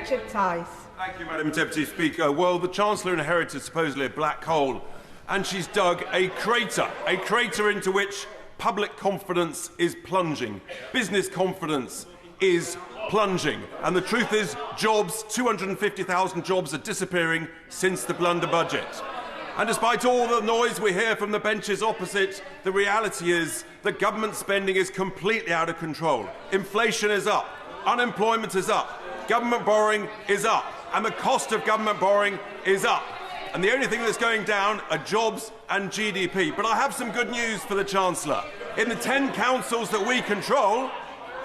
Richard Tice. Thank you, Madam Deputy Speaker. Well, the Chancellor inherited supposedly a black hole, and she's dug a crater into which public confidence is plunging. Business confidence is plunging. And the truth is, jobs, 250,000 jobs are disappearing since the blunder budget. And despite all the noise we hear from the benches opposite, the reality is that government spending is completely out of control. Inflation is up, unemployment is up, government borrowing is up, and the cost of government borrowing is up. And the only thing that's going down are jobs and GDP. But I have some good news for the Chancellor. In the 10 councils that we control,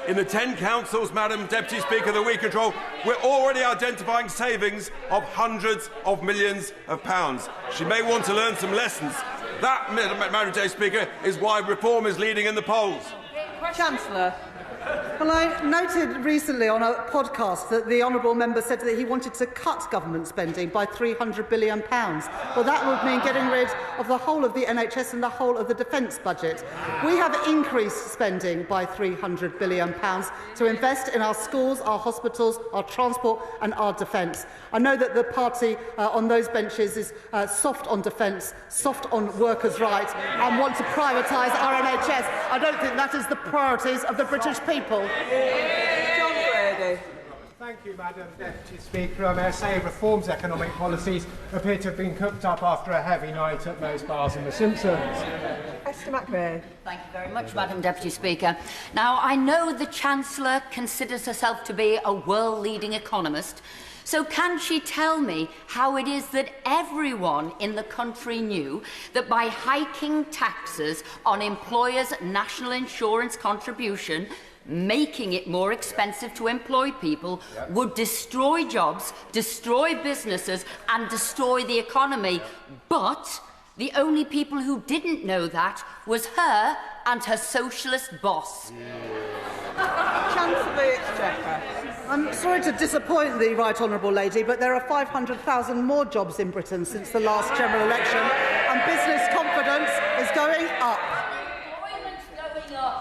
Madam Deputy Speaker, that we control, we're already identifying savings of hundreds of millions of pounds. She may want to learn some lessons. That, Madam Deputy Speaker, is why reform is leading in the polls. Chancellor. Well, I noted recently on a podcast that the honourable member said that he wanted to cut government spending by £300 billion. Well, that would mean getting rid of the whole of the NHS and the whole of the defence budget. We have increased spending by £300 billion to invest in our schools, our hospitals, our transport and our defence. I know that the party on those benches is soft on defence, soft on workers' rights and want to privatise our NHS. I don't think that is the priorities of the British people. John Brady. Thank you, Madam Deputy Speaker. I may say reforms economic policies appear to have been cooked up after a heavy night at most bars in The Simpsons. Esther McVeigh. Thank you very much, Madam Deputy Speaker. Now, I know the Chancellor considers herself to be a world-leading economist, so can she tell me how it is that everyone in the country knew that by hiking taxes on employers' national insurance contribution, making it more expensive to employ people, would destroy jobs, destroy businesses and destroy the economy? But the only people who didn't know that was her and her socialist boss. Chancellor Exchequer. I'm sorry to disappoint the right honourable lady, but there are 500,000 more jobs in Britain since the last general election, and business confidence is going up.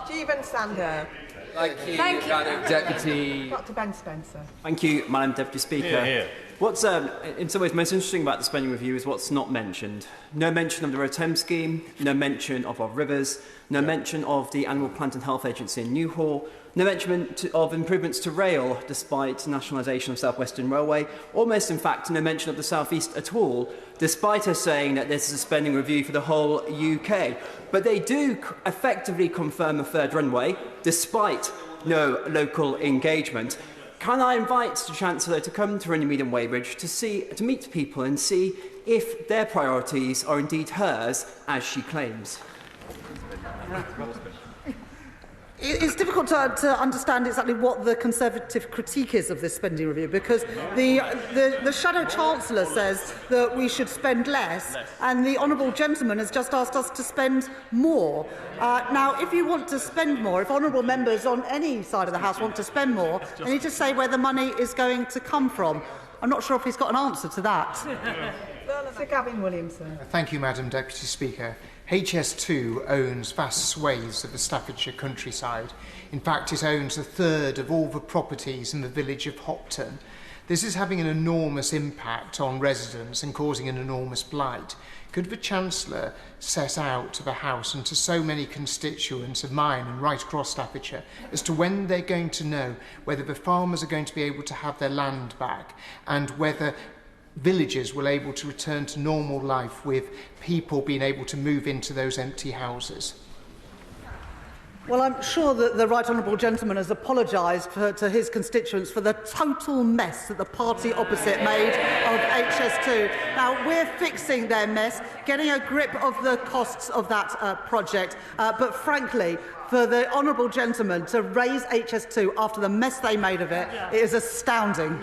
Stephen Sander. Thank you, Madam Deputy. Dr. Ben Spencer. Thank you, Madam Deputy Speaker. What's in some ways most interesting about the spending review is what's not mentioned. No mention of the Road Thames scheme, no mention of our rivers, no mention of the Animal Plant and Health Agency in Newhall, no mention of improvements to rail despite nationalisation of South Western Railway, almost in fact no mention of the South East at all, despite her saying that this is a spending review for the whole UK. But they do effectively confirm the third runway, despite no local engagement. Can I invite the Chancellor to come to Runnymede and Weybridge to meet people and see if their priorities are indeed hers, as she claims? It's difficult to understand exactly what the Conservative critique is of this spending review, because the Shadow Chancellor says that we should spend less, and the Honourable Gentleman has just asked us to spend more. Now, if you want to spend more, if honourable members on any side of the House want to spend more, they need to say where the money is going to come from. I'm not sure if he's got an answer to that. Sir Gavin Williamson. Thank you, Madam Deputy Speaker. HS2 owns vast swathes of the Staffordshire countryside. In fact, it owns a third of all the properties in the village of Hopton. This is having an enormous impact on residents and causing an enormous blight. Could the Chancellor set out to the House and to so many constituents of mine and right across Staffordshire as to when they're going to know whether the farmers are going to be able to have their land back and whether villagers will be able to return to normal life with people being able to move into those empty houses? Well, I'm sure that the Right Honourable Gentleman has apologised to his constituents for the total mess that the party opposite made of HS2. Now, we're fixing their mess, getting a grip of the costs of that project. But frankly, for the Honourable Gentleman to raise HS2 after the mess they made of it, it is astounding.